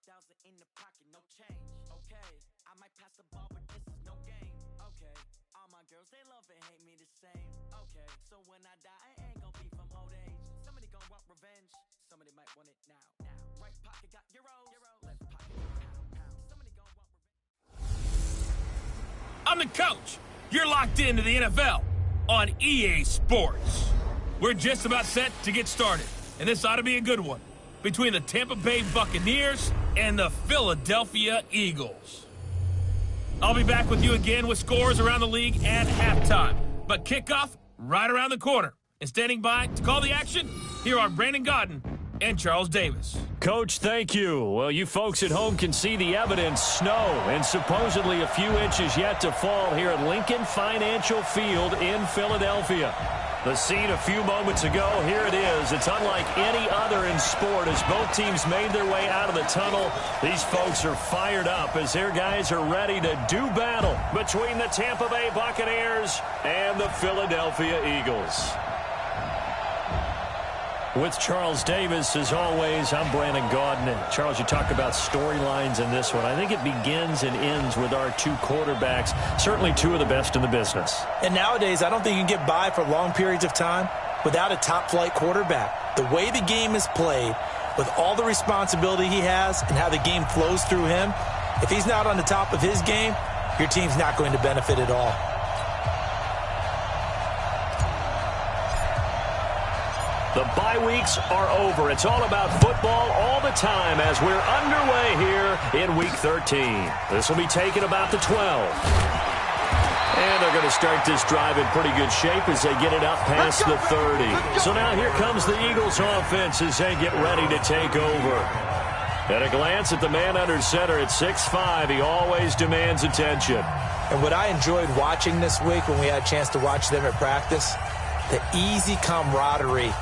$5,000 in the pocket, no change. Okay, I might pass the ball, but this is no game. Okay, all my girls, they love and hate me the same. Okay, so when I die, I ain't gonna be from old age. Somebody gonna want revenge, somebody might want it now. Right pocket got euros, left pocket got pounds. Somebody gonna want revenge. I'm the coach. You're locked into the NFL on EA Sports. We're just about set to get started, and this ought to be a good one between the Tampa Bay Buccaneers and the Philadelphia Eagles. I'll be back with you again with scores around the league at halftime, but kickoff right around the corner. And standing by to call the action, here are Brandon Godden and Charles Davis. Coach, thank you. Well, you folks at home can see the evidence. Snow and supposedly a few inches yet to fall here at Lincoln Financial Field in Philadelphia. The scene a few moments ago, here it is. It's unlike any other in sport as both teams made their way out of the tunnel. These folks are fired up as their guys are ready to do battle between the Tampa Bay Buccaneers and the Philadelphia Eagles. With Charles Davis, as always, I'm Brandon Godden. And Charles, you talk about storylines in this one. I think it begins and ends with our two quarterbacks, certainly two of the best in the business. And nowadays, I don't think you can get by for long periods of time without a top-flight quarterback. The way the game is played, with all the responsibility he has and how the game flows through him, if he's not on the top of his game, your team's not going to benefit at all. The bye weeks are over. It's all about football all the time as we're underway here in Week 13. This will be taken about the 12. And they're going to start this drive in pretty good shape as they get it up past the 30. So now here comes the Eagles offense as they get ready to take over. At a glance at the man under center at 6'5", he always demands attention. And what I enjoyed watching this week when we had a chance to watch them at practice, the easy camaraderie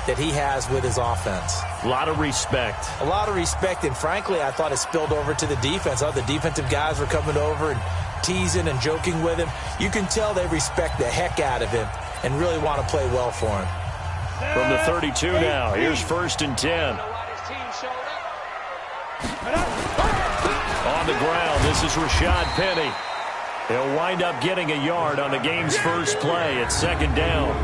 that he has with his offense. A lot of respect. A lot of respect, and frankly, I thought it spilled over to the defense. The defensive guys were coming over and teasing and joking with him. You can tell they respect the heck out of him and really want to play well for him. From the 32 now, here's 1st and 10. On the ground, this is Rashad Penny. He'll wind up getting a yard on the game's first play at 2nd down.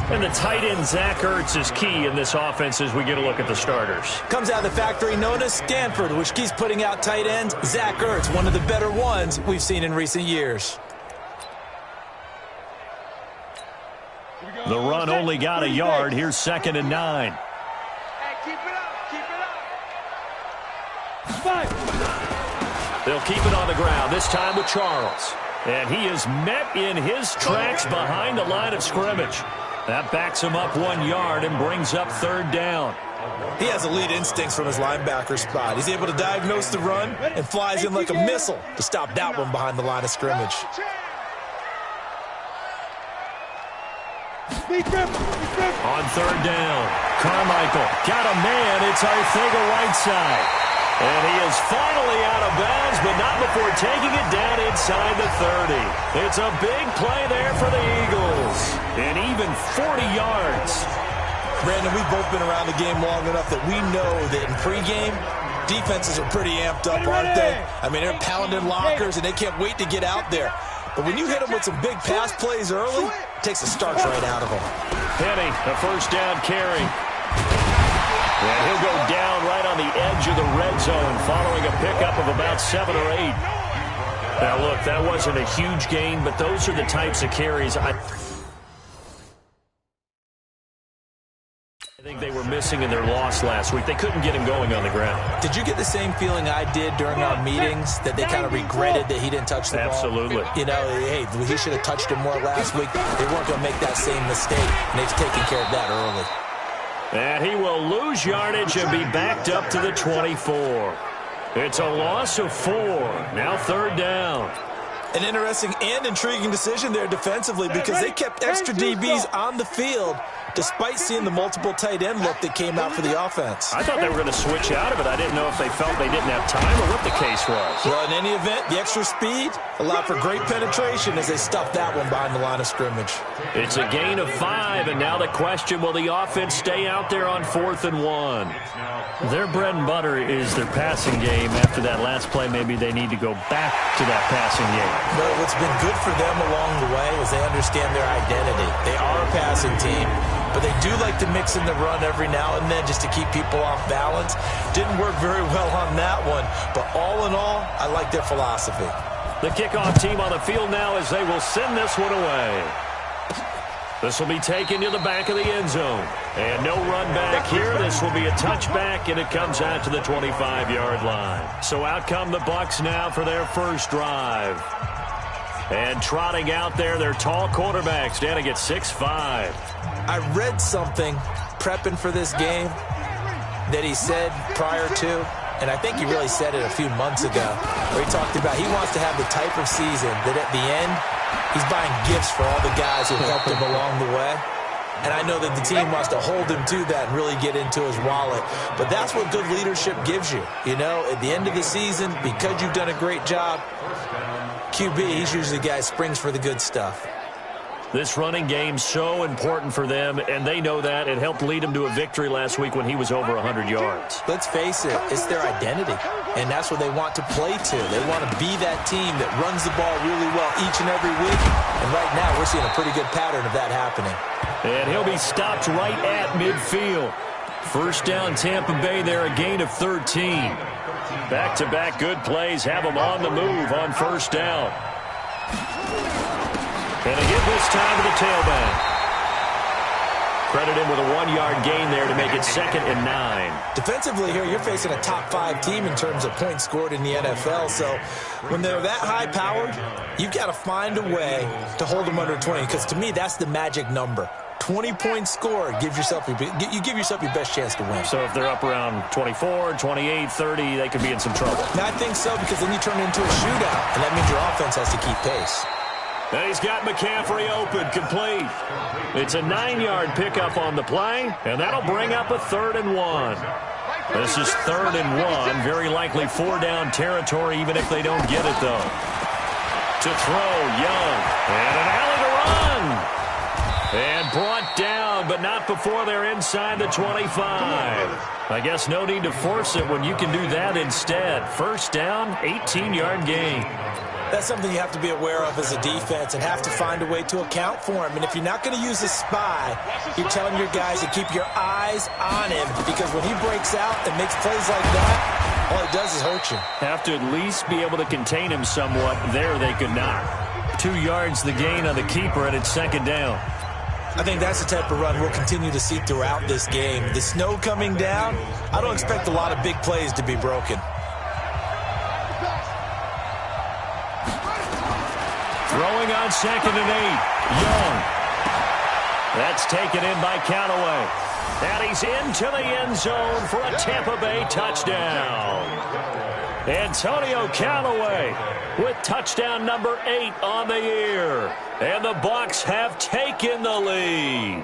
And the tight end, Zach Ertz, is key in this offense as we get a look at the starters. Comes out of the factory known as Stanford, which keeps putting out tight ends. Zach Ertz, one of the better ones we've seen in recent years. The run only got a yard. Here's 2nd and 9. Hey, keep it up. They'll keep it on the ground, this time with Charles. And he is met in his tracks behind the line of scrimmage. That backs him up 1 yard and brings up 3rd down. He has elite instincts from his linebacker spot. He's able to diagnose the run and flies in like a missile to stop that one behind the line of scrimmage. On 3rd down, Carmichael got a man. It's Arcega-Whiteside. And he is finally out of bounds, but not before taking it down inside the 30. It's a big play there for the Eagles. And even 40 yards. Brandon, we've both been around the game long enough that we know that in pregame, defenses are pretty amped up, aren't they? I mean, they're pounding lockers, and they can't wait to get out there. But when you hit them with some big pass plays early, it takes the starch right out of them. Penny, a 1st down carry. And he'll go down right on the edge of the red zone following a pickup of about 7 or 8. Now, look, that wasn't a huge gain, but those are the types of carries I think they were missing in their loss last week. They couldn't get him going on the ground. Did you get the same feeling I did during our meetings, that they kind of regretted that he didn't touch the ball? Absolutely. You know, hey, he should have touched him more last week. They weren't going to make that same mistake, and they've taken care of that early. And he will lose yardage and be backed up to the 24. It's a loss of 4. Now 3rd down. An interesting and intriguing decision there defensively because they kept extra DBs on the field despite seeing the multiple tight end look that came out for the offense. I thought they were going to switch out of it. I didn't know if they felt they didn't have time or what the case was. Well, in any event, the extra speed allowed for great penetration as they stuffed that one behind the line of scrimmage. It's a gain of 5, and now the question, will the offense stay out there on 4th and 1? Their bread and butter is their passing game. After that last play, maybe they need to go back to that passing game. But what's been good for them along the way is they understand their identity. They are a passing team, but they do like to mix in the run every now and then just to keep people off balance. Didn't work very well on that one, but all in all, I like their philosophy. The kickoff team on the field now as they will send this one away. This will be taken to the back of the end zone. And no run back here. This will be a touchback, and it comes out to the 25-yard line. So out come the Bucs now for their first drive. And trotting out there, their tall quarterback standing at 6'5". I read something prepping for this game that he said prior to, and I think he really said it a few months ago, where he talked about he wants to have the type of season that at the end, he's buying gifts for all the guys who helped him along the way. And I know that the team wants to hold him to that and really get into his wallet. But that's what good leadership gives you. You know, at the end of the season, because you've done a great job, QB, he's usually the guy who springs for the good stuff. This running game's so important for them, and they know that. It helped lead them to a victory last week when he was over 100 yards. Let's face it, it's their identity, and that's what they want to play to. They want to be that team that runs the ball really well each and every week, and right now we're seeing a pretty good pattern of that happening. And he'll be stopped right at midfield. First down, Tampa Bay there, a gain of 13. Back-to-back good plays have them on the move on first down. And again this time to the tailback. Credit him with a 1-yard gain there to make it 2nd and 9. Defensively here, you're facing a top-5 team in terms of points scored in the NFL. So when they're that high-powered, you've got to find a way to hold them under 20. Because to me, that's the magic number. 20 points scored, you give yourself your best chance to win. So if they're up around 24, 28, 30, they could be in some trouble. Now, I think so, because then you turn it into a shootout, and that means your offense has to keep pace. And he's got McCaffrey open, complete. It's a 9-yard pickup on the play, and that'll bring up a 3rd and 1. This is 3rd and 1, very likely 4-down territory, even if they don't get it, though. To throw, Young, and an alley to run. And brought down, but not before they're inside the 25. I guess no need to force it when you can do that instead. First down, 18-yard gain. That's something you have to be aware of as a defense and have to find a way to account for him. And if you're not going to use a spy, you're telling your guys to keep your eyes on him, because when he breaks out and makes plays like that, all he does is hurt you. Have to at least be able to contain him somewhat. There they could not. 2 yards the gain on the keeper, and it's 2nd down. I think that's the type of run we'll continue to see throughout this game. The snow coming down, I don't expect a lot of big plays to be broken. Throwing on 2nd and 8. Young. That's taken in by Callaway. And he's into the end zone for a Tampa Bay touchdown. Antonio Callaway with touchdown number 8 on the year. And the Bucs have taken the lead.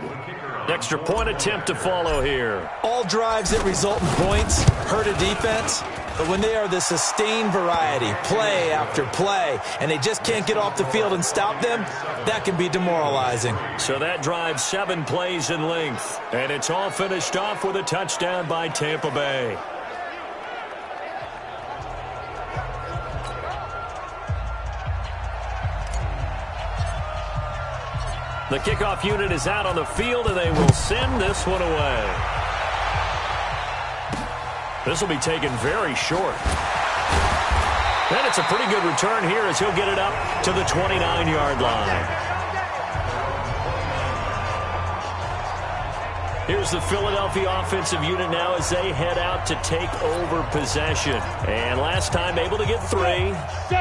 Extra point attempt to follow here. All drives that result in points hurt a defense, but when they are the sustained variety, play after play, and they just can't get off the field and stop them, that can be demoralizing. So that drives 7 plays in length, and it's all finished off with a touchdown by Tampa Bay. The kickoff unit is out on the field, and they will send this one away. This will be taken very short. And it's a pretty good return here as he'll get it up to the 29-yard line. Here's the Philadelphia offensive unit now as they head out to take over possession. And last time able to get 3.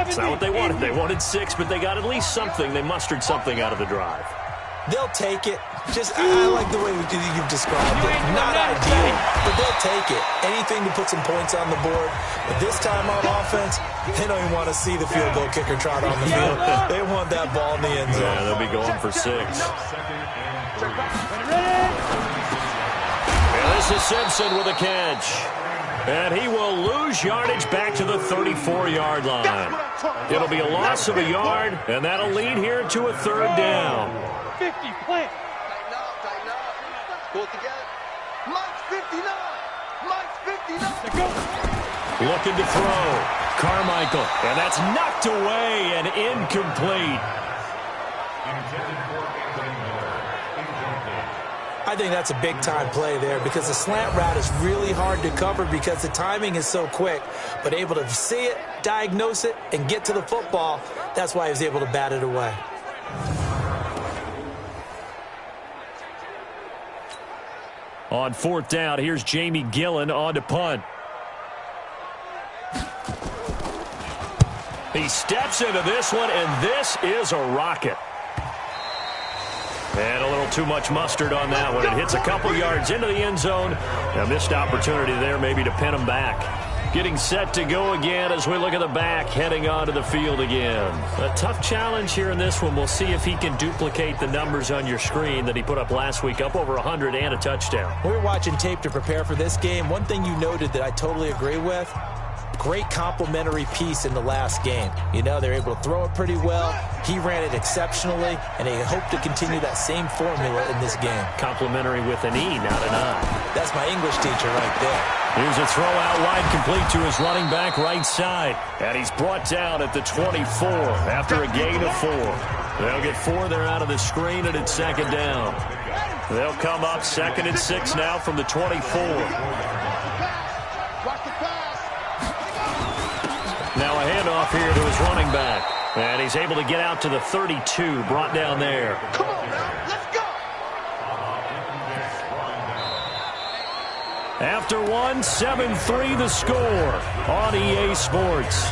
It's not what they wanted. They wanted 6, but they got at least something. They mustered something out of the drive. They'll take it. I like the way you've described it. Not ideal, but they'll take it. Anything to put some points on the board. But this time on offense, they don't even want to see the field goal kicker trot on the field. They want that ball in the end zone. Yeah, they'll be going for 6. And this is Simpson with a catch. And he will lose yardage back to the 34-yard line. It'll be a loss of a yard, and that'll lead here to a 3rd down. 50, plant. Tighten up. Pull it together. Mike's 59. Mike's 59. Looking to throw. Carmichael. And that's knocked away and incomplete. I think that's a big-time play there because the slant route is really hard to cover because the timing is so quick. But able to see it, diagnose it, and get to the football, that's why he was able to bat it away. On 4th down, here's Jamie Gillen on to punt. He steps into this one, and this is a rocket. And a little too much mustard on that one. It hits a couple yards into the end zone. A missed opportunity there maybe to pin him back. Getting set to go again as we look at the back, heading onto the field again. A tough challenge here in this one. We'll see if he can duplicate the numbers on your screen that he put up last week, up over 100 and a touchdown. We were watching tape to prepare for this game. One thing you noted that I totally agree with, great complementary piece in the last game. You know, they're able to throw it pretty well. He ran it exceptionally, and they hope to continue that same formula in this game. Complimentary with an E, not an I. That's my English teacher right there. Here's a throw out wide, complete to his running back right side. And he's brought down at the 24 after a gain of 4. They'll get 4 there out of the screen, and it's 2nd down. They'll come up 2nd and 6 now from the 24. Now a handoff here to his running back. And he's able to get out to the 32, brought down there. Come on now, let's go. After 1, 7-3 the score on EA Sports.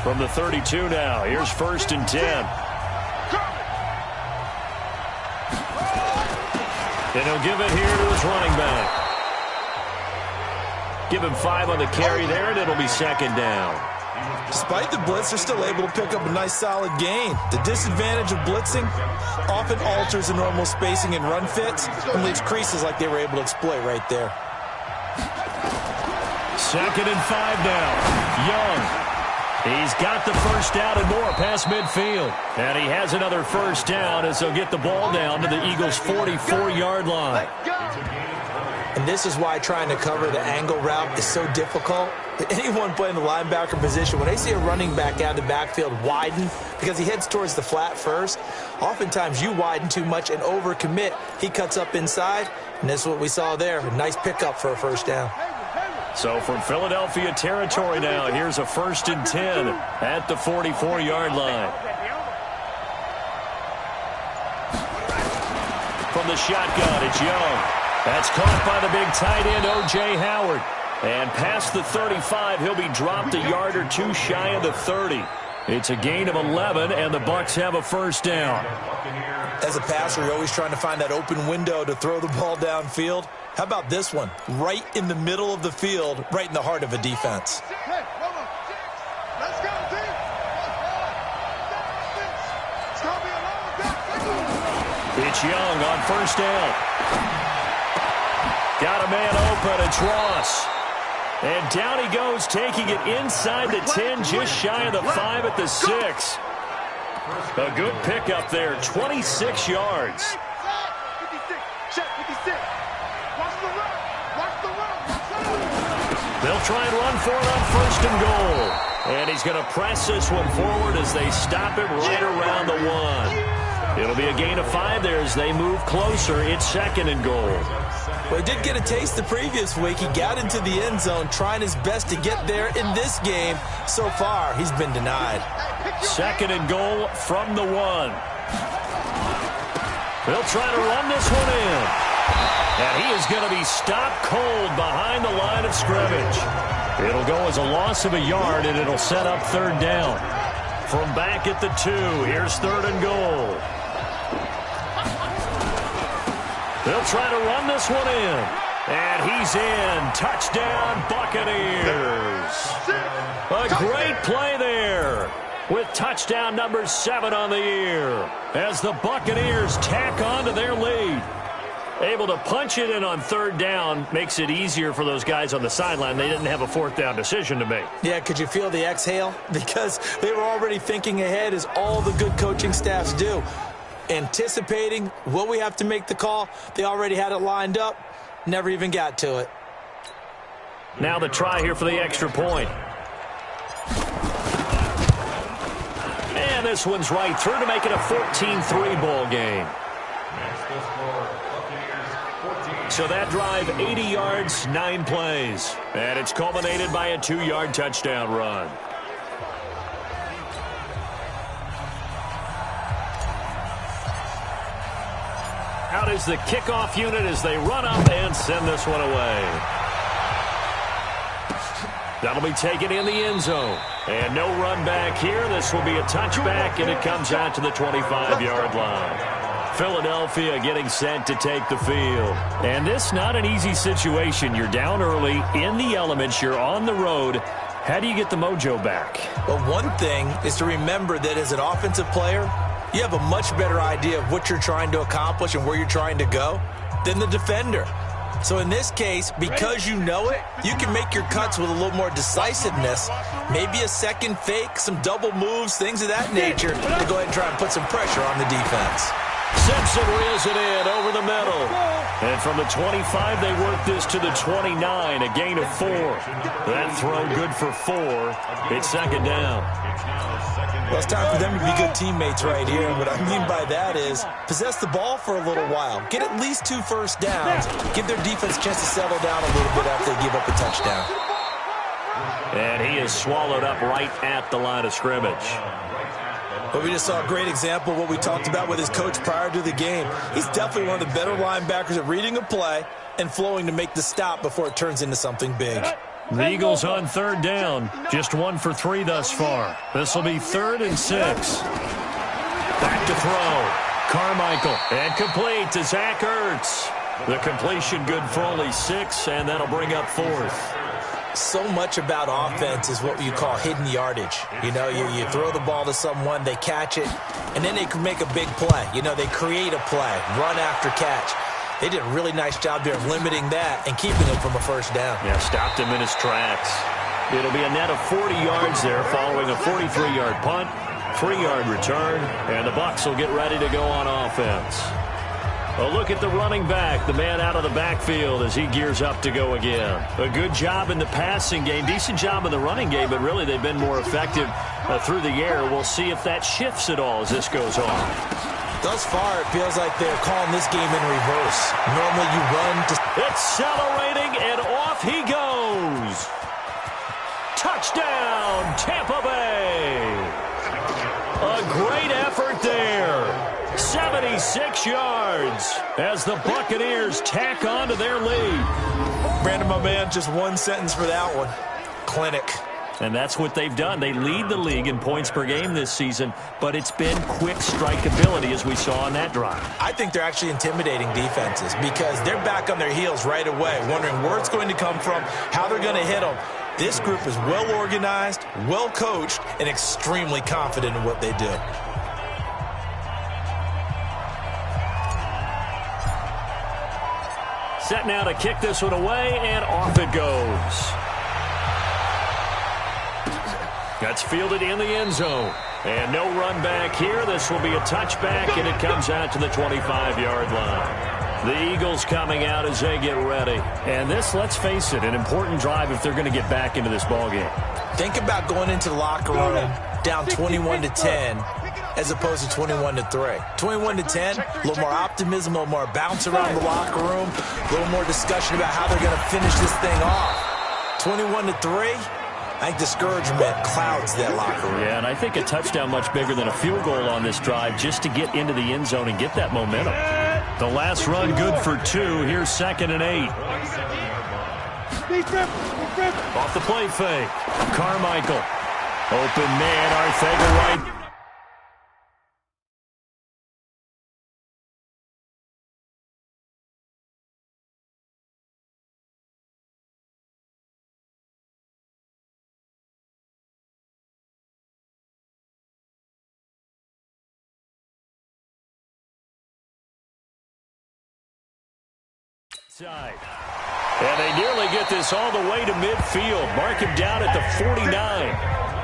From the 32 now, here's 1st and 10. And he'll give it here to his running back. Give him 5 on the carry there, and it'll be 2nd down. Despite the blitz, they're still able to pick up a nice solid gain. The disadvantage of blitzing often alters the normal spacing and run fits and leaves creases like they were able to exploit right there. 2nd and 5 now. Young. He's got the first down and more past midfield. And he has another first down as they'll get the ball down to the Eagles' 44-yard line. And this is why trying to cover the angle route is so difficult. Anyone playing the linebacker position, when they see a running back out of the backfield widen because he heads towards the flat first, oftentimes you widen too much and overcommit. He cuts up inside, and this is what we saw there. A nice pickup for a first down. So from Philadelphia territory now, here's a 1st and 10 at the 44-yard line. From the shotgun, it's Young. That's caught by the big tight end, O.J. Howard. And past the 35, he'll be dropped a yard or 2 shy of the 30. It's a gain of 11, and the Bucs have a first down. As a passer, you're always trying to find that open window to throw the ball downfield. How about this one? Right in the middle of the field, right in the heart of a defense. Hey, hold on. Let's go, team. It's going to be a long day. It's Young on first down. Got a man open. It's Ross. And down he goes, taking it inside the 10, just shy of the 5 at the 6. A good pickup there, 26 yards. 56. Check 56. Watch the run. Watch the run. They'll try and run for it on 1st and goal. And he's going to press this one forward as they stop it right around the 1. It'll be a gain of 5 there as they move closer. It's 2nd and goal. Well, he did get a taste the previous week. He got into the end zone, trying his best to get there in this game. So far, he's been denied. 2nd and goal from the 1. They'll try to run this one in. And he is going to be stopped cold behind the line of scrimmage. It'll go as a loss of a yard, and it'll set up third down. From back at the 2, here's third and goal. They'll try to run this one in. And he's in. Touchdown, Buccaneers. A great play there with touchdown number 7 on the year as the Buccaneers tack on to their lead. Able to punch it in on third down makes it easier for those guys on the sideline. They didn't have a fourth down decision to make. Yeah, could you feel the exhale? Because they were already thinking ahead, as all the good coaching staffs do. Anticipating, will we have to make the call? They already had it lined up. Never even got to it. Now the try here for the extra point. And this one's right through to make it a 14-3 ball game. So that drive, 80 yards, 9 plays. And it's culminated by a 2-yard touchdown run. Out is the kickoff unit as they run up and send this one away. That'll be taken in the end zone. And no run back here. This will be a touchback, and it comes out to the 25-yard line. Philadelphia getting set to take the field. And this not an easy situation. You're down early, in the elements, you're on the road. How do you get the mojo back? Well, one thing is to remember that as an offensive player, you have a much better idea of what you're trying to accomplish and where you're trying to go than the defender. So in this case, because you know it, you can make your cuts with a little more decisiveness. Maybe a second fake, some double moves, things of that nature to go ahead and try and put some pressure on the defense. Simpson reels it in over the middle. And from the 25, they work this to the 29, a gain of 4. That throw good for 4. It's second down. Well, it's time for them to be good teammates right here. And what I mean by that is possess the ball for a little while. Get at least 2 first downs. Give their defense a chance to settle down a little bit after they give up a touchdown. And he is swallowed up right at the line of scrimmage. But we just saw a great example of what we talked about with his coach prior to the game. He's definitely one of the better linebackers at reading a play and flowing to make the stop before it turns into something big. The Eagles on third down. Just 1 for 3 thus far. This will be 3rd and 6. Back to throw. Carmichael. And complete to Zach Ertz. The completion good for only 6, and that'll bring up 4th. So much about offense is what you call hidden yardage. You know, you throw the ball to someone, they catch it, and then they can make a big play. You know, they create a play, run after catch. They did a really nice job there of limiting that and keeping him from a first down. Yeah, stopped him in his tracks. It'll be a net of 40 yards there following a 43-yard punt, 3-yard return, and the Bucs will get ready to go on offense. A look at the running back, the man out of the backfield as he gears up to go again. A good job in the passing game, decent job in the running game, but really they've been more effective through the air. We'll see if that shifts at all as this goes on. Thus far, it feels like they're calling this game in reverse. Normally you run to... Accelerating, and off he goes. Touchdown, Tampa Bay. A great effort there. 76 yards as the Buccaneers tack on to their lead. Brandon, my man, just one sentence for that one. Clinic. And that's what they've done. They lead the league in points per game this season, but it's been quick strikeability as we saw on that drive. I think they're actually intimidating defenses because they're back on their heels right away, wondering where it's going to come from, how they're going to hit them. This group is well organized, well coached, and extremely confident in what they do. Set now to kick this one away, and off it goes. That's fielded in the end zone. And no run back here. This will be a touchback, and it comes out to the 25-yard line. The Eagles coming out as they get ready. And this, let's face it, an important drive if they're going to get back into this ballgame. Think about going into the locker room down 21-10 as opposed to 21-3. 21-10, a little more optimism, a little more bounce around the locker room, a little more discussion about how they're going to finish this thing off. 21-3. I think discouragement clouds that locker room. Yeah, and I think a touchdown much bigger than a field goal on this drive just to get into the end zone and get that momentum. The last run good for 2. Here's 2nd and 8. Off the play fake. Carmichael. Open man, Arthega right. Side. And they nearly get this all the way to midfield. Mark him down at the 49.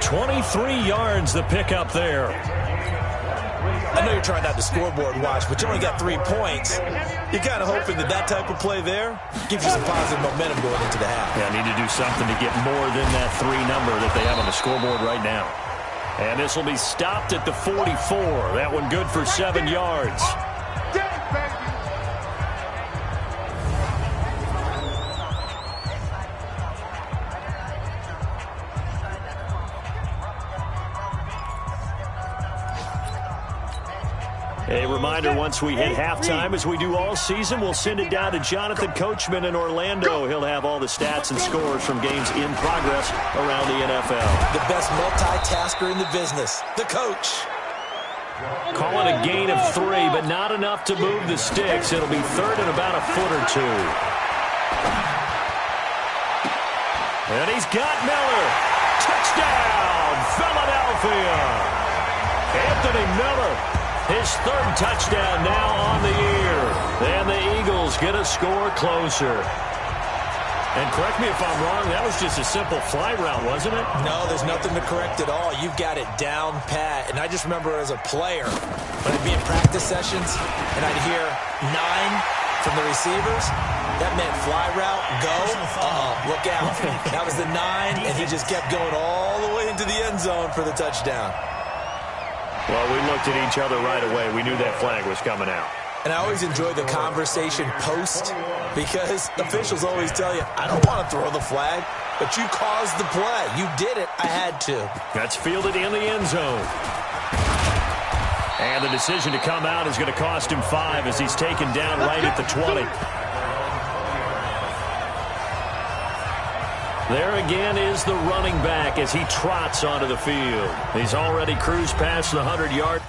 23 yards the pickup there. I know you're trying not to scoreboard watch, but you only got 3 points. You're kind of hoping that that type of play there gives you some positive momentum going into the half. Yeah, need to do something to get more than that 3 number that they have on the scoreboard right now. And this will be stopped at the 44. That one good for 7 yards. A reminder, once we hit halftime, as we do all season, we'll send it down to Jonathan Coachman in Orlando. He'll have all the stats and scores from games in progress around the NFL. The best multitasker in the business, the coach. Call it a gain of 3, but not enough to move the sticks. It'll be third and about a foot or 2. And he's got Miller. Touchdown, Philadelphia. Anthony Miller. His 3rd touchdown now on the year. And the Eagles get a score closer. And correct me if I'm wrong, that was just a simple fly route, wasn't it? No, there's nothing to correct at all. You've got it down pat. And I just remember as a player, when I'd be in practice sessions, and I'd hear 9 from the receivers, that meant fly route, go, look out. That was the 9, and he just kept going all the way into the end zone for the touchdown. Well, we looked at each other right away. We knew that flag was coming out. And I always enjoy the conversation post because officials always tell you, I don't want to throw the flag, but you caused the play. You did it. I had to. That's fielded in the end zone. And the decision to come out is going to cost him 5 as he's taken down right at the 20. There again is the running back as he trots onto the field. He's already cruised past the 100-yard.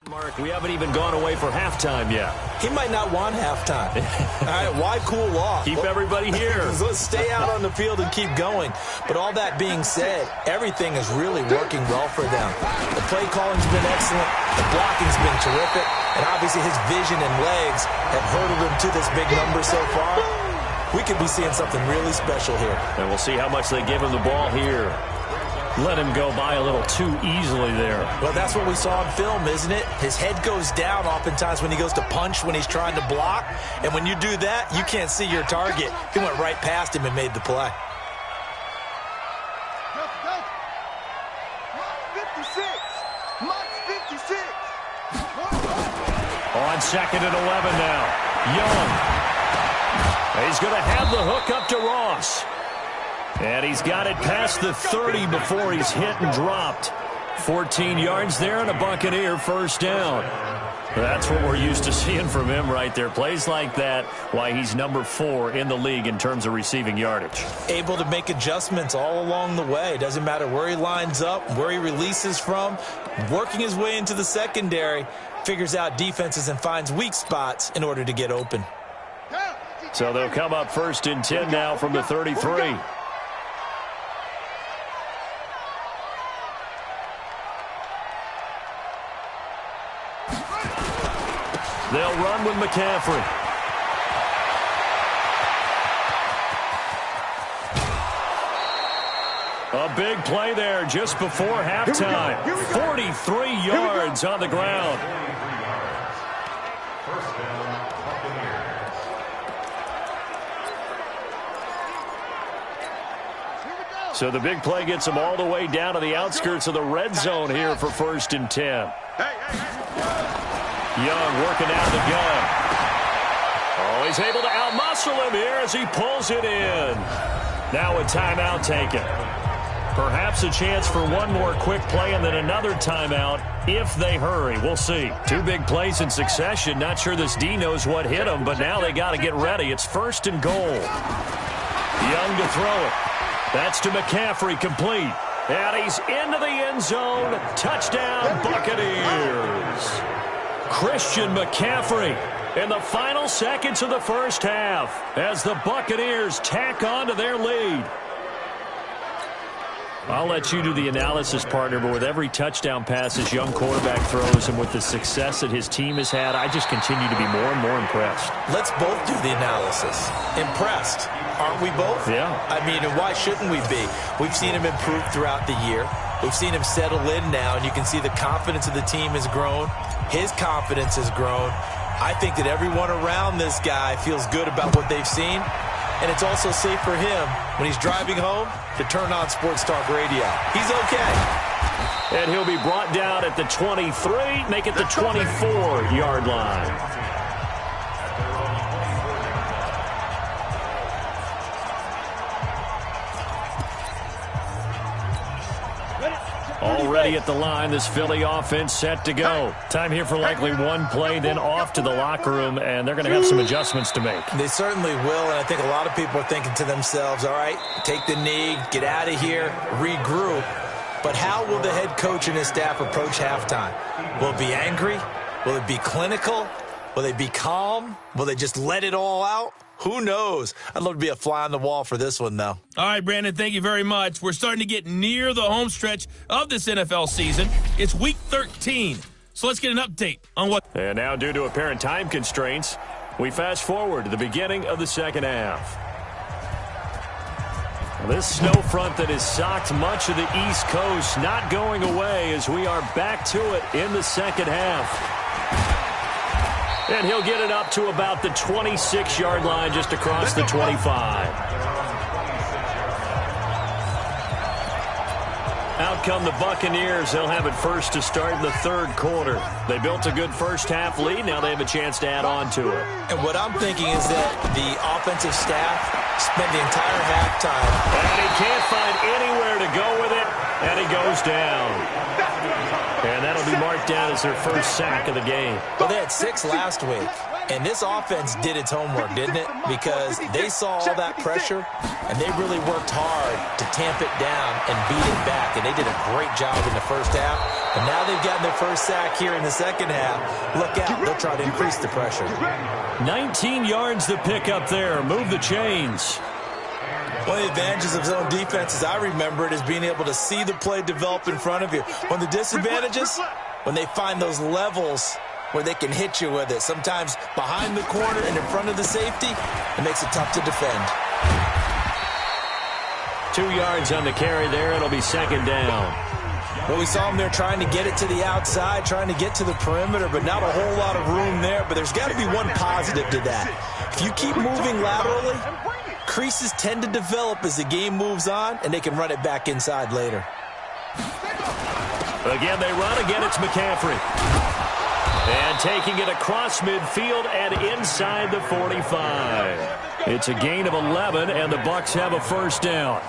Mark, we haven't even gone away for halftime yet. He might not want halftime. All right, why cool off? Keep everybody here. Let's stay out on the field and keep going. But all that being said, everything is really working well for them. The play calling's been excellent. The blocking's been terrific. And obviously his vision and legs have hurdled him to this big number so far. We could be seeing something really special here. And we'll see how much they give him the ball here. Let him go by a little too easily there. Well, that's what we saw in film, isn't it? His head goes down oftentimes when he goes to punch when he's trying to block. And when you do that, you can't see your target. He went right past him and made the play. 56. Mike's 56. On 2nd and 11 now. Young. He's going to have the hook up to Ross. And he's got it past the 30 before he's hit and dropped. 14 yards there and a Buccaneer first down. That's what we're used to seeing from him right there. Plays like that, why he's number 4 in the league in terms of receiving yardage. Able to make adjustments all along the way. Doesn't matter where he lines up, where he releases from. Working his way into the secondary, figures out defenses and finds weak spots in order to get open. So they'll come up 1st and 10 now from the 33. They'll run with McCaffrey. A big play there just before halftime. 43 yards on the ground. So the big play gets them all the way down to the outskirts of the red zone here for 1st and 10. Young working out the gun. Oh, he's able to outmuscle him here as he pulls it in. Now a timeout taken. Perhaps a chance for one more quick play and then another timeout if they hurry. We'll see. Two big plays in succession. Not sure this D knows what hit him, but now they got to get ready. It's 1st and goal. Young to throw it. That's to McCaffrey, complete. And he's into the end zone. Touchdown, Buccaneers. Christian McCaffrey in the final seconds of the first half as the Buccaneers tack on to their lead. I'll let you do the analysis, partner, but with every touchdown pass this young quarterback throws and with the success that his team has had, I just continue to be more and more impressed. Let's both do the analysis. Impressed. Aren't we both? Yeah. I mean, and why shouldn't we be? We've seen him improve throughout the year. We've seen him settle in now, and you can see the confidence of the team has grown. His confidence has grown. I think that everyone around this guy feels good about what they've seen. And it's also safe for him when he's driving home to turn on Sports Talk Radio. He's okay. And he'll be brought down at the 23, make it the 24-yard line. Already at the line, this Philly offense set to go. Time here for likely one play, then off to the locker room, and they're going to have some adjustments to make. They certainly will, and I think a lot of people are thinking to themselves, all right, take the knee, get out of here, regroup. But how will the head coach and his staff approach halftime? Will it be angry? Will it be clinical? Will they be calm? Will they just let it all out? Who knows? I'd love to be a fly on the wall for this one, though. All right, Brandon, thank you very much. We're starting to get near the home stretch of this NFL season. It's Week 13, so let's get an update on what... And now, due to apparent time constraints, we fast forward to the beginning of the second half. This snow front that has socked much of the East Coast not going away as we are back to it in the second half. And he'll get it up to about the 26-yard line just across the 25. Out come the Buccaneers. They'll have it first to start in the third quarter. They built a good first half lead. Now they have a chance to add on to it. And what I'm thinking is that the offensive staff spent the entire halftime. And he can't find anywhere to go with it. And he goes down. And that'll be marked down as their first sack of the game. Well, they had 6 last week. And this offense did its homework, didn't it? Because they saw all that pressure, and they really worked hard to tamp it down and beat it back. And they did a great job in the first half. And now they've gotten their first sack here in the second half. Look out. They'll try to increase the pressure. 19 yards to pick up there. Move the chains. One of the advantages of zone defense, as I remember it, is being able to see the play develop in front of you. One of the disadvantages, when they find those levels where they can hit you with it. Sometimes behind the corner and in front of the safety, it makes it tough to defend. 2 yards on the carry there. It'll be second down. Well, we saw them there trying to get it to the outside, trying to get to the perimeter, but not a whole lot of room there. But there's got to be one positive to that. If you keep moving laterally, creases tend to develop as the game moves on, and they can run it back inside later. Again, they run. Again, it's McCaffrey. And taking it across midfield and inside the 45. It's a gain of 11, and the Bucs have a first down.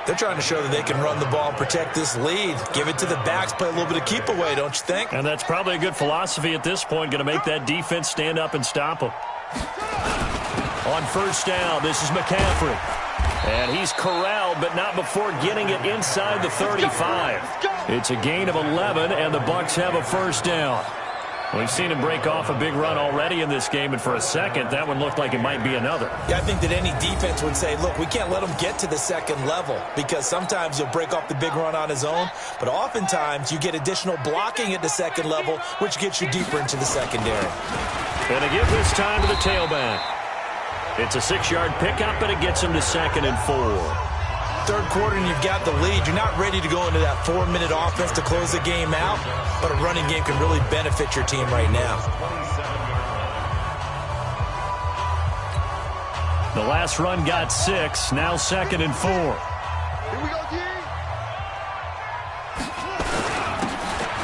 They're trying to show that they can run the ball and protect this lead. Give it to the backs, play a little bit of keep away, don't you think? And that's probably a good philosophy at this point, going to make that defense stand up and stop them. On first down, this is McCaffrey. And he's corralled, but not before getting it inside the 35. It's a gain of 11, and the Bucs have a first down. We've seen him break off a big run already in this game, and for a second, that one looked like it might be another. Yeah, I think that any defense would say, look, we can't let him get to the second level, because sometimes he'll break off the big run on his own, but oftentimes you get additional blocking at the second level, which gets you deeper into the secondary. And they give this time to the tailback. It's a 6-yard pickup, and it gets him to 2nd and 4. Third quarter and you've got the lead. You're not ready to go into that 4-minute offense to close the game out, but a running game can really benefit your team right now. The last run got 6, now 2nd and 4. Here we go, D.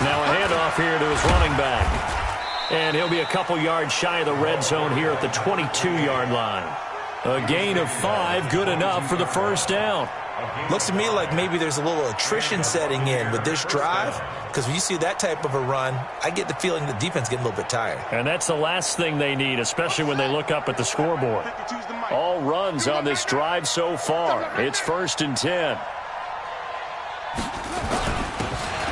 Now a handoff here to his running back. And he'll be a couple yards shy of the red zone here at the 22-yard line. A gain of 5, good enough for the first down. Looks to me like maybe there's a little attrition setting in with this drive, because when you see that type of a run, I get the feeling the defense getting a little bit tired. And that's the last thing they need, especially when they look up at the scoreboard. All runs on this drive so far. It's 1st and 10.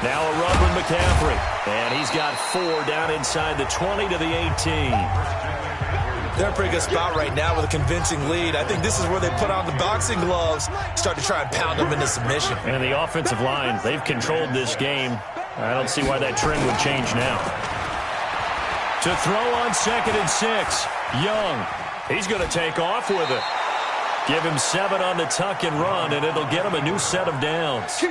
Now a run with McCaffrey. And he's got 4 down inside the 20 to the 18. They're in a pretty good spot right now with a convincing lead. I think this is where they put on the boxing gloves, start to try and pound them into submission. And the offensive line, they've controlled this game. I don't see why that trend would change now. To throw on 2nd and 6. Young. He's going to take off with it. Give him 7 on the tuck and run, and it'll get him a new set of downs.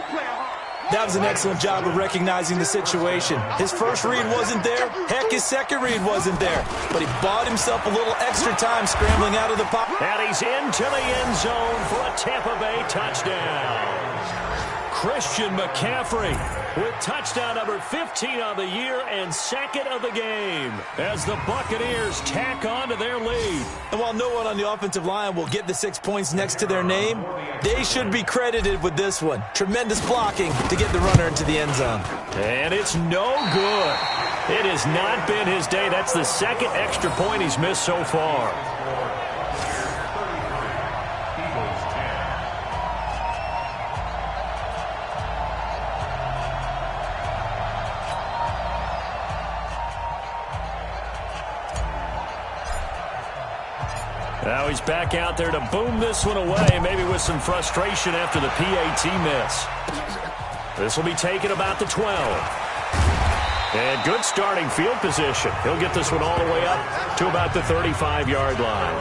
That was an excellent job of recognizing the situation. His first read wasn't there. Heck, his second read wasn't there. But he bought himself a little extra time scrambling out of the pocket. And he's into the end zone for a Tampa Bay touchdown. Christian McCaffrey with touchdown number 15 on the year and 2nd of the game as the Buccaneers tack on to their lead. And while no one on the offensive line will get the 6 points next to their name, they should be credited with this one. Tremendous blocking to get the runner into the end zone. And it's no good. It has not been his day. That's the 2nd extra point he's missed so far. Now he's back out there to boom this one away, maybe with some frustration after the PAT miss. This will be taken about the 12. And good starting field position. He'll get this one all the way up to about the 35-yard line.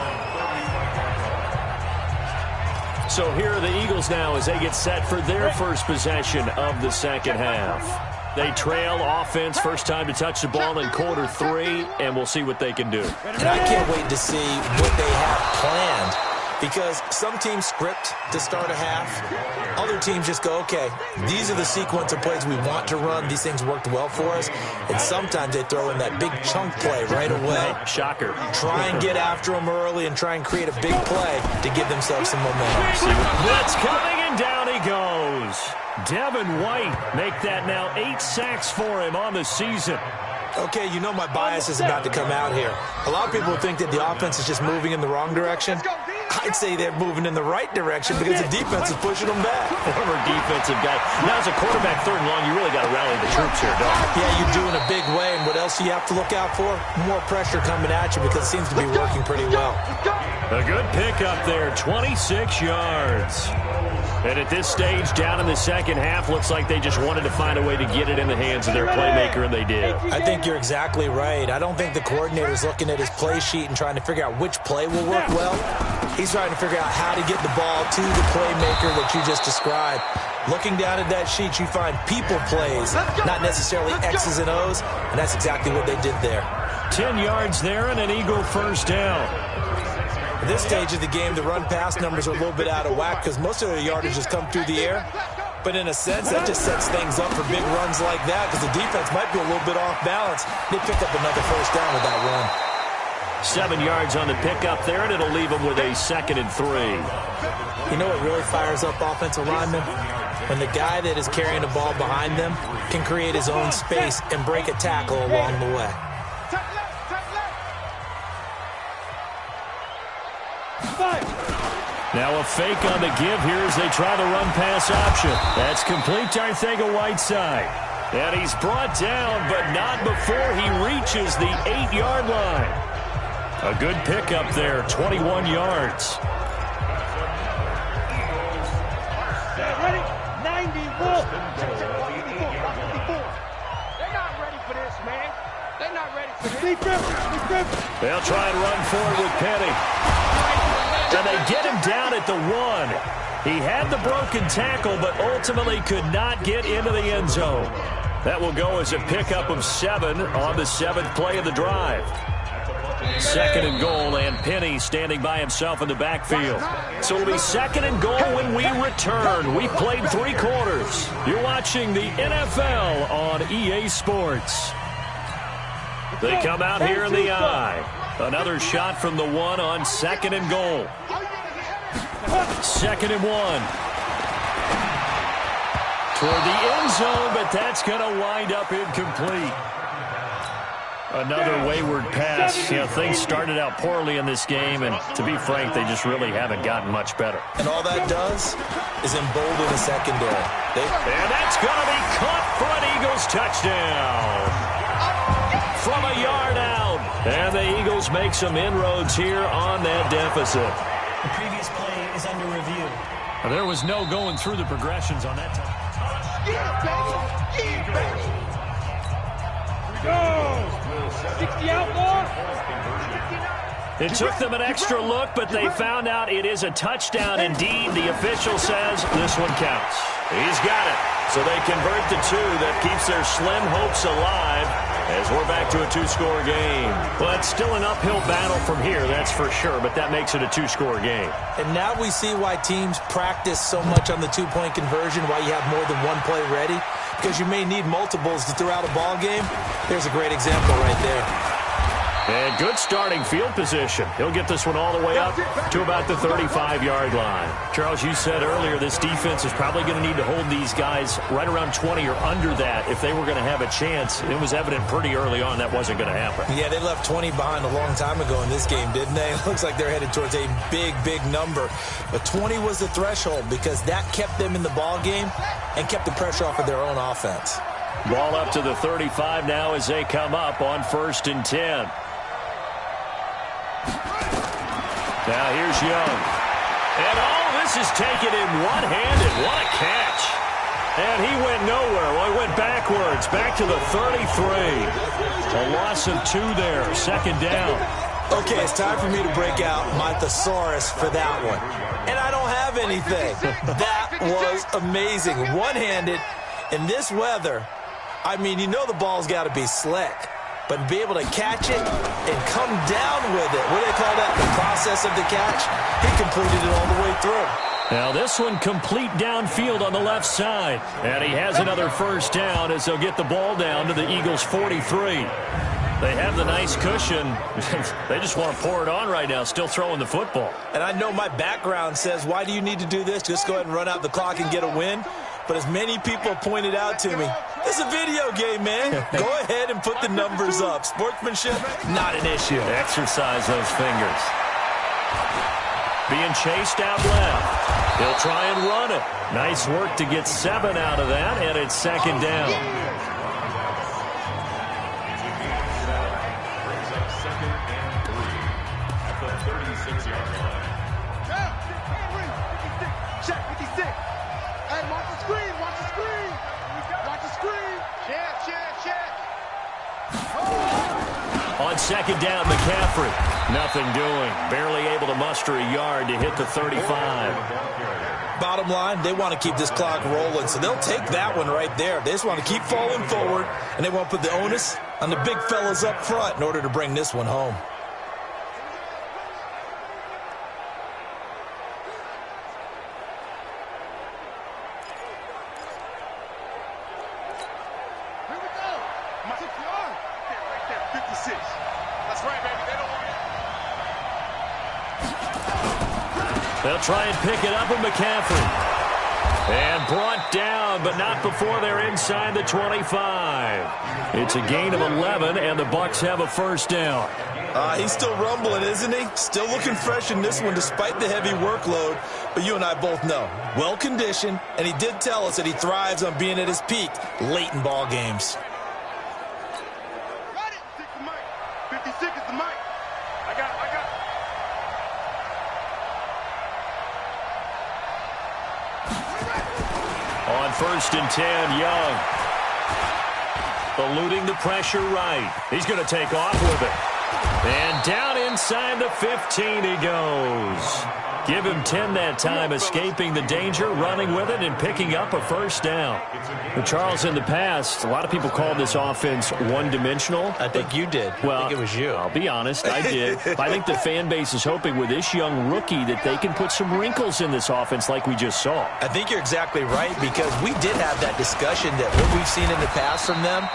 So here are the Eagles now as they get set for their first possession of the second half. They trail offense, first time to touch the ball in quarter 3, and we'll see what they can do. And I can't wait to see what they have planned, because some teams script to start a half. Other teams just go, okay, these are the sequence of plays we want to run. These things worked well for us. And sometimes they throw in that big chunk play right away. Shocker. Try and get after them early and try and create a big play to give themselves some momentum. Blitz coming, and down he goes. Devin White make that now 8 sacks for him on the season. Okay, you know my bias is about to come out here. A lot of people think that the offense is just moving in the wrong direction. I'd say they're moving in the right direction because the defense is pushing them back. Former defensive guy. Now, as a quarterback, 3rd and long, you really got to rally the troops here, don't you? Yeah, you do in a big way. And what else do you have to look out for? More pressure coming at you because it seems to be working pretty well. A good pickup there, 26 yards. And at this stage, down in the second half, looks like they just wanted to find a way to get it in the hands of their playmaker, and they did. I think you're exactly right. I don't think the coordinator's looking at his play sheet and trying to figure out which play will work well. He's trying to figure out how to get the ball to the playmaker that you just described. Looking down at that sheet, you find people plays, not necessarily X's and O's, and that's exactly what they did there. 10 yards there and an Eagle first down. At this stage of the game, the run-pass numbers are a little bit out of whack because most of their yardage has come through the air. But in a sense, that just sets things up for big runs like that because the defense might be a little bit off balance. They pick up another first down with that run. 7 yards on the pickup there, and it'll leave them with a 2nd and 3. You know what really fires up offensive linemen? When the guy that is carrying the ball behind them can create his own space and break a tackle along the way. Now a fake on the give here as they try the run-pass option. That's complete to Arcega-Whiteside. And he's brought down, but not before he reaches the 8-yard line. A good pickup there, 21 yards. Ready? 91. They're not ready for this, man. They're not ready for this. They'll try and run forward with Penny. And they get him down at the 1. He had the broken tackle, but ultimately could not get into the end zone. That will go as a pickup of 7 on the 7th play of the drive. 2nd and goal, and Penny standing by himself in the backfield. So it'll be 2nd and goal when we return. We've played 3 quarters. You're watching the NFL on EA Sports. They come out here in the I. Another shot from the one on 2nd and goal. 2nd and 1. Toward the end zone, but that's going to wind up incomplete. Another wayward pass. You know, things started out poorly in this game, and to be frank, they just really haven't gotten much better. And all that does is embolden the secondary. And that's going to be caught for an Eagles touchdown. From a yard out. And the Eagles make some inroads here on that deficit. The previous play is under review. There was no going through the progressions on that time. Go! 60 out more. It took them an extra look, but they found out it is a touchdown indeed. The official says this one counts. He's got it. So they convert the 2. That keeps their slim hopes alive as we're back to a 2-score game. Well, it's still an uphill battle from here, that's for sure, but that makes it a 2-score game. And now we see why teams practice so much on the 2-point conversion, why you have more than one play ready, because you may need multiples throughout a ball game. There's a great example right there. And good starting field position. He'll get this one all the way up to about the 35-yard line. Charles, you said earlier this defense is probably going to need to hold these guys right around 20 or under that if they were going to have a chance. It was evident pretty early on that wasn't going to happen. Yeah, they left 20 behind a long time ago in this game, didn't they? It looks like they're headed towards a big, big number. But 20 was the threshold because that kept them in the ball game and kept the pressure off of their own offense. Ball up to the 35 now as they come up on 1st and 10. Now here's Young. And this is taken in one-handed. What a catch. And he went nowhere. Well, he went backwards. Back to the 33. A loss of 2 there. 2nd down. Okay, it's time for me to break out my thesaurus for that one. And I don't have anything. That was amazing. One-handed in this weather. I mean, you know the ball's got to be slick. But to be able to catch it and come down with it, what do they call that, the process of the catch? He completed it all the way through. Now this one complete downfield on the left side. And he has another 1st down as they'll get the ball down to the Eagles' 43. They have the nice cushion. They just want to pour it on right now, still throwing the football. And I know my background says, why do you need to do this? Just go ahead and run out the clock and get a win. But as many people pointed out to me, it's a video game, man. Go ahead and put the numbers up. Sportsmanship, not an issue. Exercise those fingers. Being chased out left. He'll try and run it. Nice work to get 7 out of that, and it's 2nd down. On 2nd down, McCaffrey. Nothing doing. Barely able to muster a yard to hit the 35. Bottom line, they want to keep this clock rolling, so they'll take that one right there. They just want to keep falling forward, and they want to put the onus on the big fellas up front in order to bring this one home. They'll try and pick it up with McCaffrey. And brought down, but not before they're inside the 25. It's a gain of 11, and the Bucs have a 1st down. He's still rumbling, isn't he? Still looking fresh in this one despite the heavy workload. But you and I both know, well-conditioned, and he did tell us that he thrives on being at his peak late in ball games. Got it. 56 is the mic. I got it. On 1st and 10, Young. Eluding the pressure right. He's going to take off with it. And down inside the 15 he goes. Give him 10 that time, escaping the danger, running with it, and picking up a 1st down. But Charles, in the past, a lot of people called this offense one-dimensional. I think you did. Well, I think it was you. I'll be honest, I did. I think the fan base is hoping with this young rookie that they can put some wrinkles in this offense like we just saw. I think you're exactly right, because we did have that discussion that what we've seen in the past from them,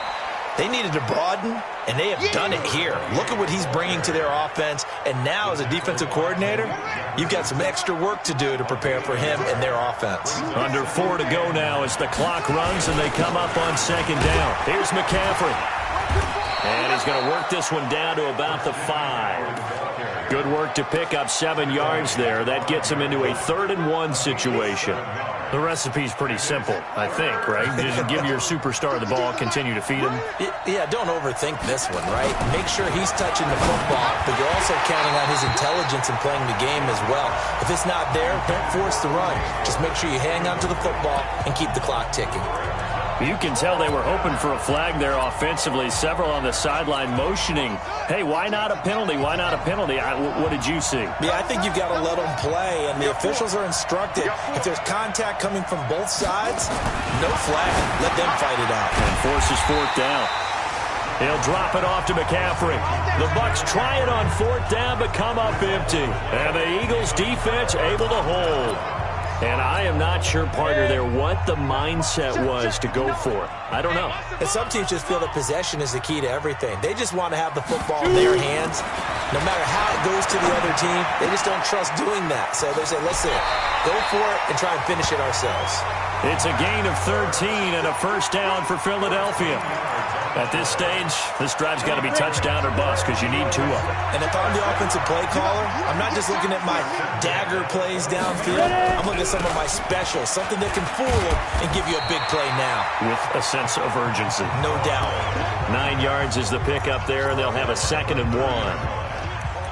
They needed to broaden, and they have done it here. Look at what he's bringing to their offense. And now, as a defensive coordinator, you've got some extra work to do to prepare for him and their offense. Under 4 to go now as the clock runs and they come up on second down. Here's McCaffrey. And he's going to work this one down to about the 5. Good work to pick up 7 yards there. That gets him into a 3rd-and-1 situation. The recipe's pretty simple, I think, right? Just give your superstar the ball, continue to feed him. Yeah, don't overthink this one, right? Make sure he's touching the football, but you're also counting on his intelligence in playing the game as well. If it's not there, don't force the run. Just make sure you hang on to the football and keep the clock ticking. You can tell they were hoping for a flag there offensively. Several on the sideline motioning, hey, why not a penalty? Why not a penalty? What did you see? Yeah, I think you've got to let them play, and the officials are instructed. If there's contact coming from both sides, no flag. Let them fight it out. And forces 4th down. He'll drop it off to McCaffrey. The Bucs try it on 4th down, but come up empty. And the Eagles defense able to hold. And I am not sure, partner, there what the mindset was to go for it. I don't know. And some teams just feel that possession is the key to everything. They just want to have the football in their hands. No matter how it goes to the other team, they just don't trust doing that. So they say, listen, go for it and try and finish it ourselves. It's a gain of 13 and a 1st down for Philadelphia. At this stage, this drive's got to be touchdown or bust because you need 2 of them. And if I'm the offensive play caller, I'm not just looking at my dagger plays downfield. I'm looking at some of my specials, something that can fool them and give you a big play now. With a sense of urgency. No doubt. 9 yards is the pickup there, and they'll have a 2nd and 1.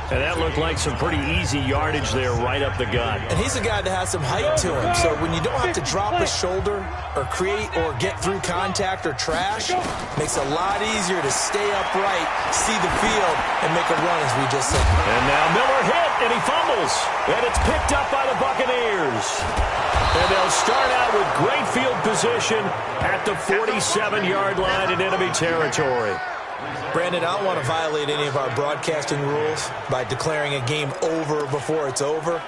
And that looked like some pretty easy yardage there right up the gut. And he's a guy that has some height to him. So when you don't have to drop his shoulder or create or get through contact or trash, makes it a lot easier to stay upright, see the field, and make a run, as we just said. And now Miller hit, and he fumbles. And it's picked up by the Buccaneers. And they'll start out with great field position at the 47-yard line in enemy territory. Brandon, I don't want to violate any of our broadcasting rules by declaring a game over before it's over,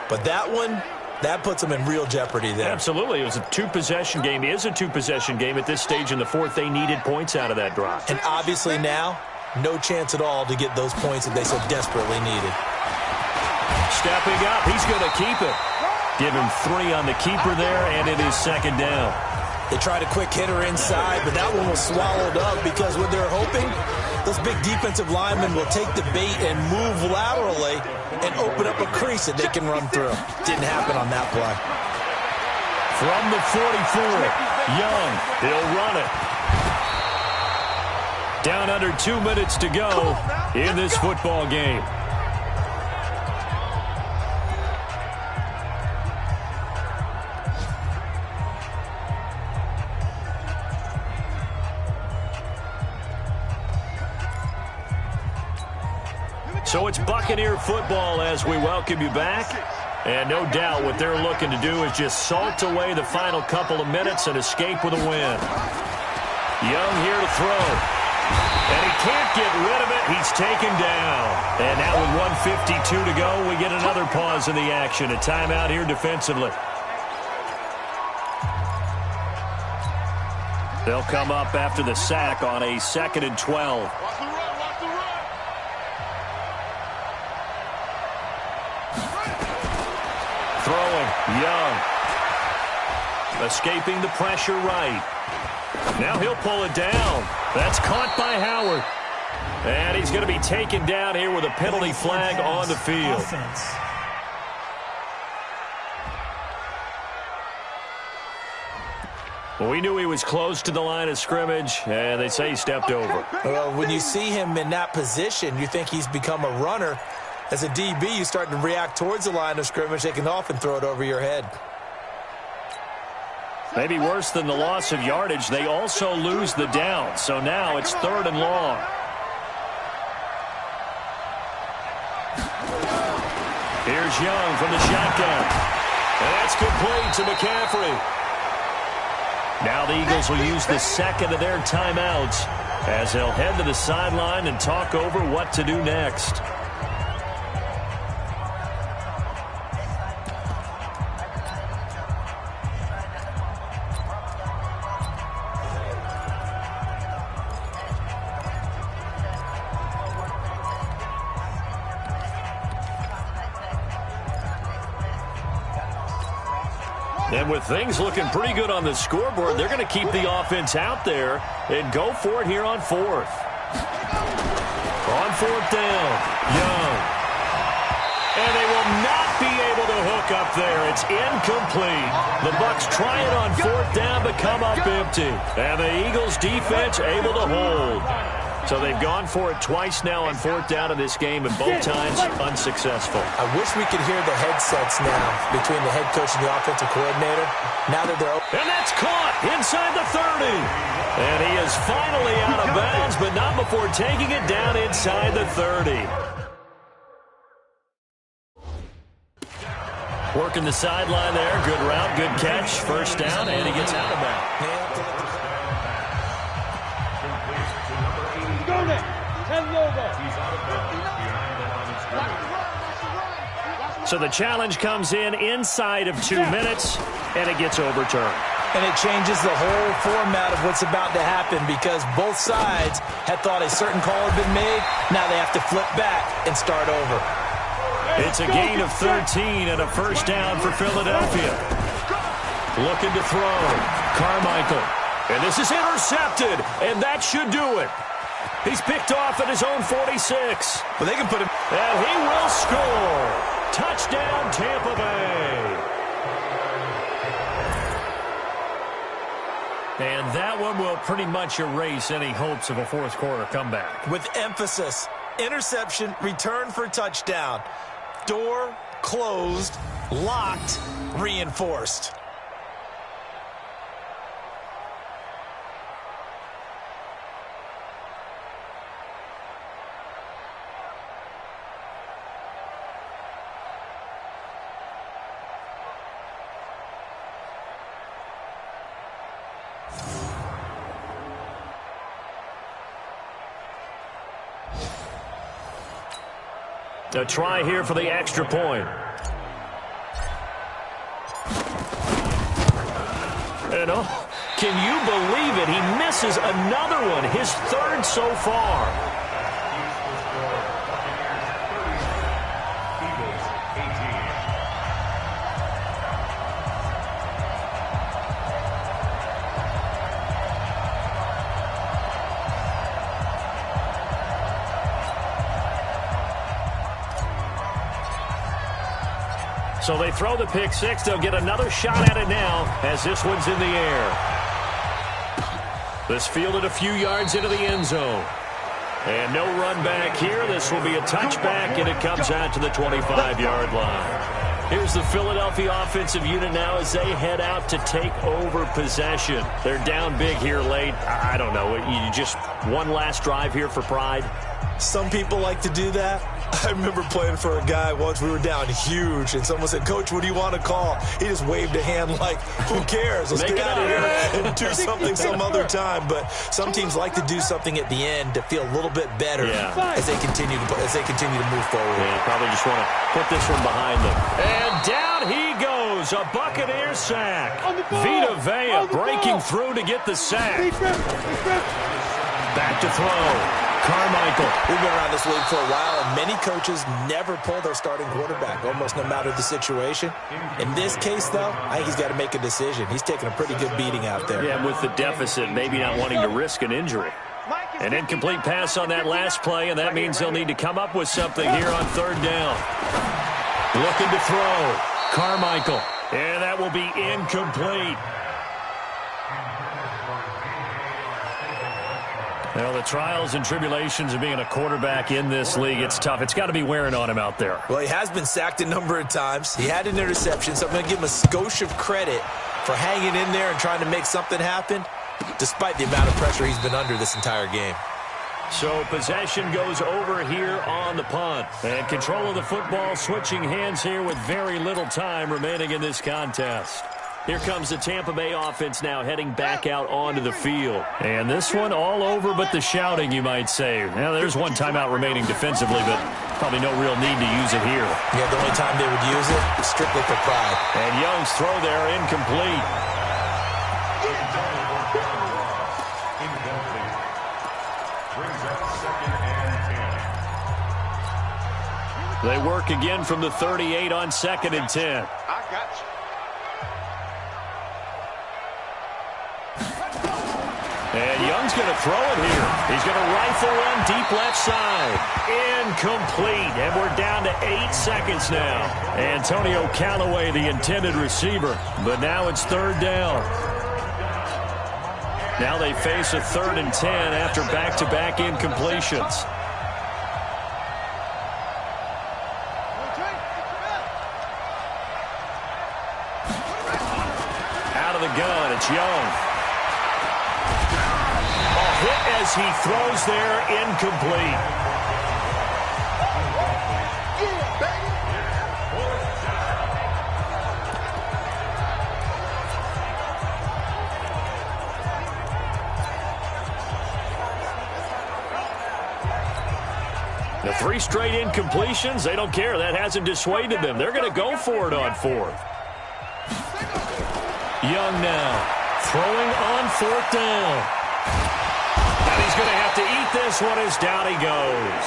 but that one, that puts them in real jeopardy there. Absolutely. It was a 2-possession game. It is a 2-possession game at this stage in the 4th. They needed points out of that drive. And obviously now, no chance at all to get those points that they so desperately needed. Stepping up, he's going to keep it. Give him 3 on the keeper there, and it is 2nd down. They tried a quick hitter inside, but that one was swallowed up because what they're hoping, those big defensive linemen will take the bait and move laterally and open up a crease that they can run through. Didn't happen on that play. From the 44, Young, he'll run it. Down under 2 minutes to go in this football game. So it's Buccaneer football as we welcome you back. And no doubt what they're looking to do is just salt away the final couple of minutes and escape with a win. Young here to throw. And he can't get rid of it. He's taken down. And now with 1:52 to go, we get another pause in the action. A timeout here defensively. They'll come up after the sack on a 2nd and 12. Throwing, Young. Escaping the pressure right. Now he'll pull it down. That's caught by Howard. And he's going to be taken down here with a penalty flag on the field. Well, we knew he was close to the line of scrimmage, and they say he stepped over. Well, when you see him in that position, you think he's become a runner. As a DB, you start to react towards the line of scrimmage. They can often throw it over your head. Maybe worse than the loss of yardage, they also lose the down. So now it's 3rd and long. Here's Young from the shotgun. And that's complete to McCaffrey. Now the Eagles will use the 2nd of their timeouts as they'll head to the sideline and talk over what to do next. And with things looking pretty good on the scoreboard, they're going to keep the offense out there and go for it here on fourth. On fourth down, Young. And they will not be able to hook up there. It's incomplete. The Bucs try it on fourth down, but come up empty. And the Eagles defense able to hold. So they've gone for it twice now on fourth down in this game, and both times unsuccessful. I wish we could hear the headsets now between the head coach and the offensive coordinator. Now that they're open. And that's caught inside the 30. And he is finally out of bounds, but not before taking it down inside the 30. Working the sideline there. Good route, good catch. First down, and he gets out of bounds. Go there. So the challenge comes in inside of 2 minutes, and it gets overturned. And it changes the whole format of what's about to happen because both sides had thought a certain call had been made. Now they have to flip back and start over. It's a gain of 13 and a first down for Philadelphia. Looking to throw. Carmichael. And this is intercepted, and that should do it. He's picked off at his own 46. But they can put him. And he will score. Touchdown, Tampa Bay. And that one will pretty much erase any hopes of a fourth quarter comeback. With emphasis, interception, return for touchdown. Door closed, locked, reinforced. A try here for the extra point. And oh, can you believe it? He misses another one, his third so far. So they throw the pick six. They'll get another shot at it now as this one's in the air. This fielded a few yards into the end zone. And no run back here. This will be a touchback, and it comes out to the 25-yard line. Here's the Philadelphia offensive unit now as they head out to take over possession. They're down big here late. I don't know. You just one last drive here for pride. Some people like to do that. I remember playing for a guy once. We were down huge, and someone said, "Coach, what do you want to call?" He just waved a hand like, who cares? Let's get out of here and do something some other time. But some teams like to do something at the end to feel a little bit better as they continue to move forward. Yeah, probably just want to put this one behind them. And down he goes, a Buccaneer sack. Vita Vea breaking through to get the sack. Back to throw. Carmichael. We've been around this league for a while, and many coaches never pull their starting quarterback, almost no matter the situation. In this case, though, I think he's got to make a decision. He's taking a pretty good beating out there. Yeah, with the deficit, maybe not wanting to risk an injury. An incomplete pass on that last play, and that means they'll need to come up with something here on third down. Looking to throw. Carmichael. And that will be incomplete. Well, the trials and tribulations of being a quarterback in this league, it's tough. It's got to be wearing on him out there. Well, he has been sacked a number of times. He had an interception, so I'm going to give him a skosh of credit for hanging in there and trying to make something happen, despite the amount of pressure he's been under this entire game. So possession goes over here on the punt. And control of the football switching hands here with very little time remaining in this contest. Here comes the Tampa Bay offense now heading back out onto the field. And this one all over but the shouting, you might say. Now, there's one timeout remaining defensively, but probably no real need to use it here. Yeah, the only time they would use it is strictly for pride. And Young's throw there incomplete. They work again from the 38 on 2nd and 10. I got you. And Young's going to throw it here. He's going to rifle one deep left side. Incomplete. And we're down to 8 seconds now. Antonio Callaway, the intended receiver. But now it's third down. Now they face a 3rd and 10 after back-to-back incompletions. Out of the gun, it's Young. Hit as he throws there, incomplete. The 3 straight incompletions, they don't care. That hasn't dissuaded them. They're going to go for it on 4th. Young now, throwing on 4th down. And he's going to have to eat this one as down he goes.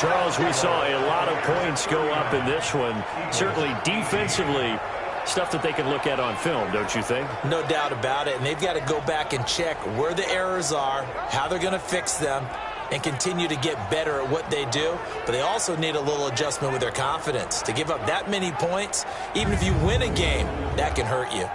Charles, we saw a lot of points go up in this one. Certainly defensively, stuff that they can look at on film, don't you think? No doubt about it. And they've got to go back and check where the errors are, how they're going to fix them, and continue to get better at what they do. But they also need a little adjustment with their confidence. To give up that many points, even if you win a game, that can hurt you.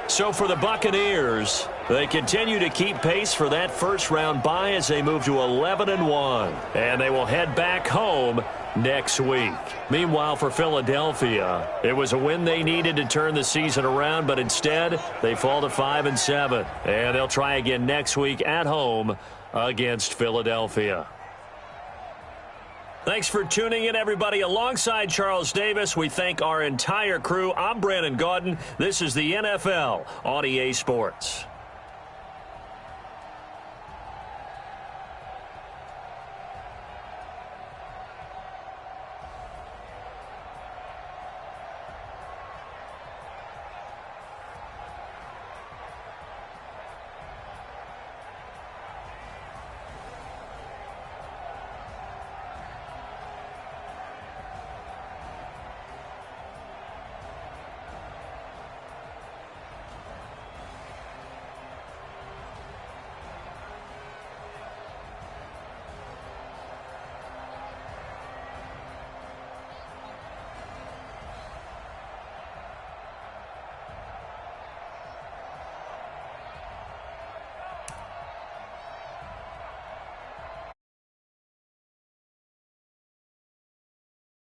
So for the Buccaneers, they continue to keep pace for that first-round bye as they move to 11-1. And they will head back home next week. Meanwhile, for Philadelphia, it was a win they needed to turn the season around, but instead they fall to 5-7. And they'll try again next week at home against Philadelphia. Thanks for tuning in, everybody. Alongside Charles Davis, we thank our entire crew. I'm Brandon Gaudin. This is the NFL on EA Sports.